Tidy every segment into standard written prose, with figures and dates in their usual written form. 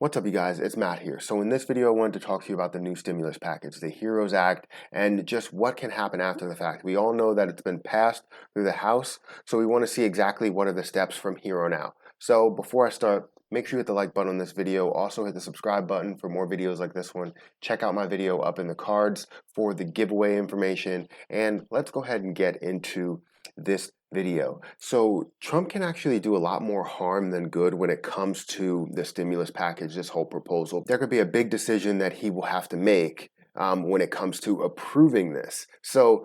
What's up, you guys? It's Matt here. So in this video, I wanted to talk to you about the new stimulus package, the HEROES Act, and just what can happen after the fact. We all know that it's been passed through the House, so we want to see exactly what are the steps from here on out. So before I start, make sure you hit the like button on this video. Also hit the subscribe button for more videos like this one. Check out my video up in the cards for the giveaway information, and let's go ahead and get into this video. So Trump can actually do a lot more harm than good when it comes to the stimulus package, this whole proposal. There could be a big decision that he will have to make when it comes to approving this. So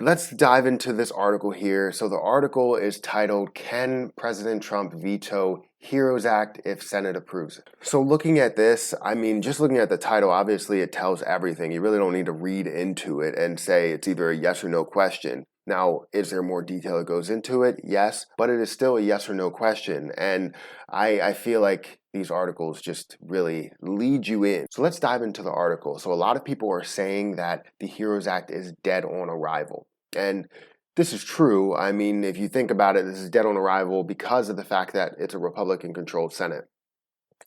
let's dive into this article here. So the article is titled, "Can President Trump Veto HEROES Act if Senate Approves It?" So looking at this, I mean, just looking at the title, obviously it tells everything. You really don't need to read into it and say it's either a yes or no question. Now, is there more detail that goes into it? Yes, but it is still a yes or no question. And I feel like these articles just really lead you in. So let's dive into the article. So a lot of people are saying that the HEROES Act is dead on arrival. And this is true. I mean, if you think about it, this is dead on arrival because of the fact that it's a Republican-controlled Senate.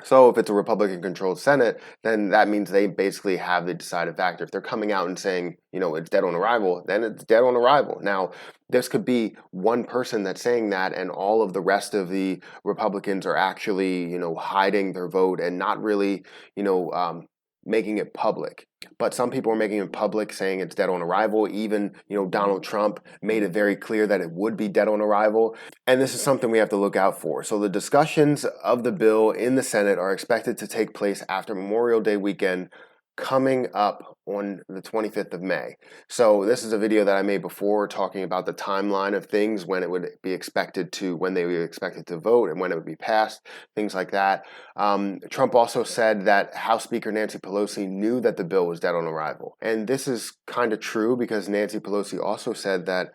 So if it's a Republican-controlled Senate, then that means they basically have the deciding factor. If they're coming out and saying, you know, it's dead on arrival, then it's dead on arrival. Now, this could be one person that's saying that, and all of the rest of the Republicans are actually, you know, hiding their vote and not really, you know, making it public. But some people are making it public, saying it's dead on arrival. Even, you know, Donald Trump made it very clear that it would be dead on arrival. And this is something we have to look out for. So the discussions of the bill in the Senate are expected to take place after Memorial Day weekend, coming up on the 25th of May. So this is a video that I made before talking about the timeline of things, when it would be expected to, when they would be expected to vote and when it would be passed, things like that. Trump also said that House Speaker Nancy Pelosi knew that the bill was dead on arrival. And this is kind of true because Nancy Pelosi also said that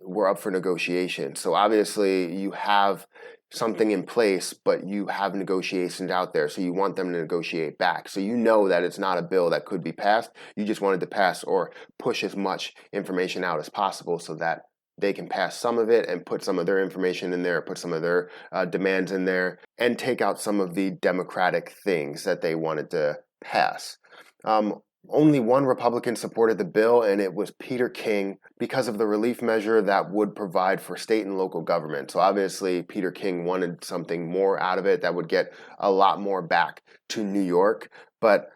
we're up for negotiation. So obviously you have something in place, but you have negotiations out there, so you want them to negotiate back. So you know that it's not a bill that could be passed. You just wanted to pass or push as much information out as possible so that they can pass some of it and put some of their information in there, put some of their demands in there, and take out some of the Democratic things that they wanted to pass. Only one Republican supported the bill, and it was Peter King, because of the relief measure that would provide for state and local government. So obviously, Peter King wanted something more out of it that would get a lot more back to New York. But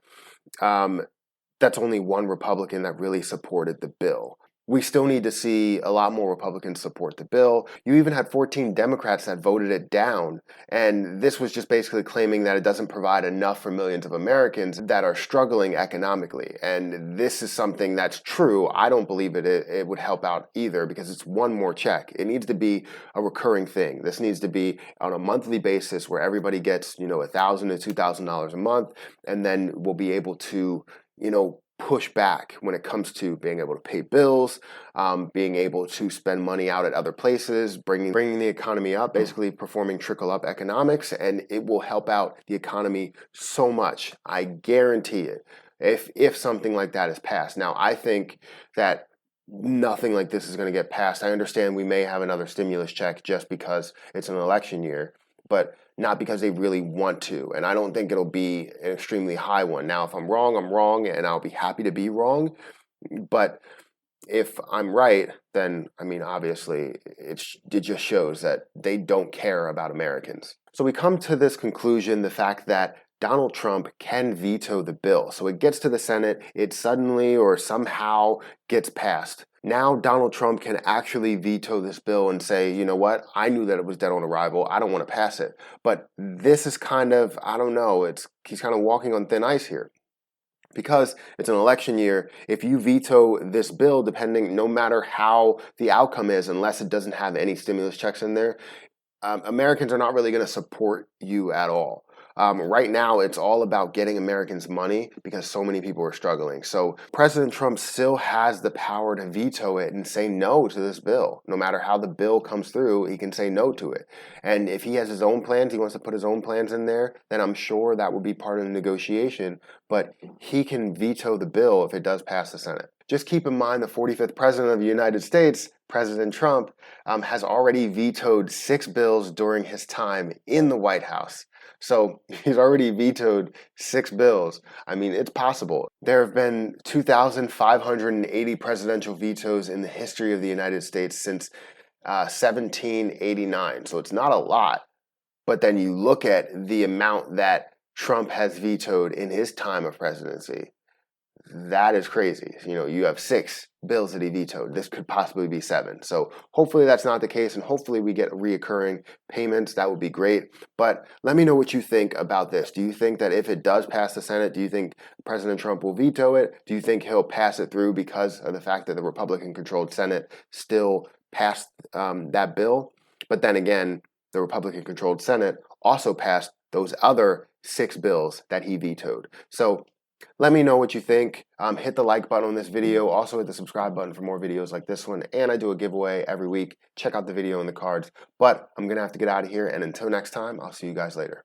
that's only one Republican that really supported the bill. We still need to see a lot more Republicans support the bill. You even had 14 Democrats that voted it down. And this was just basically claiming that it doesn't provide enough for millions of Americans that are struggling economically. And this is something that's true. I don't believe it would help out either, because it's one more check. It needs to be a recurring thing. This needs to be on a monthly basis where everybody gets, you know, $1,000 to $2,000 a month. And then we'll be able to, you know, push back when it comes to being able to pay bills, being able to spend money out at other places, bringing the economy up, basically performing trickle-up economics, and it will help out the economy so much. I guarantee it, if something like that is passed. Now, I think that nothing like this is going to get passed. I understand we may have another stimulus check just because it's an election year, but not because they really want to. And I don't think it'll be an extremely high one. Now, if I'm wrong, and I'll be happy to be wrong. But if I'm right, then, I mean, obviously, it just shows that they don't care about Americans. So we come to this conclusion, the fact that Donald Trump can veto the bill. So it gets to the Senate, it suddenly or somehow gets passed. Now Donald Trump can actually veto this bill and say, you know what, I knew that it was dead on arrival, I don't want to pass it. But this is kind of, I don't know, he's kind of walking on thin ice here. Because it's an election year, if you veto this bill, no matter how the outcome is, unless it doesn't have any stimulus checks in there, Americans are not really going to support you at all. Right now, it's all about getting Americans money because so many people are struggling. So President Trump still has the power to veto it and say no to this bill. No matter how the bill comes through, he can say no to it. And if he has his own plans, he wants to put his own plans in there, then I'm sure that would be part of the negotiation. But he can veto the bill if it does pass the Senate. Just keep in mind the 45th President of the United States, President Trump, has already vetoed 6 bills during his time in the White House. So he's already vetoed 6 bills. I mean, it's possible. There have been 2,580 presidential vetoes in the history of the United States since 1789. So it's not a lot. But then you look at the amount that Trump has vetoed in his time of presidency. That is crazy. You know, you have 6 bills that he vetoed. This could possibly be 7. So hopefully that's not the case, and hopefully we get reoccurring payments. That would be great. But let me know what you think about this. Do you think that if it does pass the Senate, do you think President Trump will veto it? Do you think he'll pass it through because of the fact that the Republican-controlled Senate still passed that bill? But then again, the Republican-controlled Senate also passed those other 6 bills that he vetoed. So let me know what you think. Hit the like button on this video. Also hit the subscribe button for more videos like this one. And I do a giveaway every week. Check out the video in the cards. But I'm going to have to get out of here. And until next time, I'll see you guys later.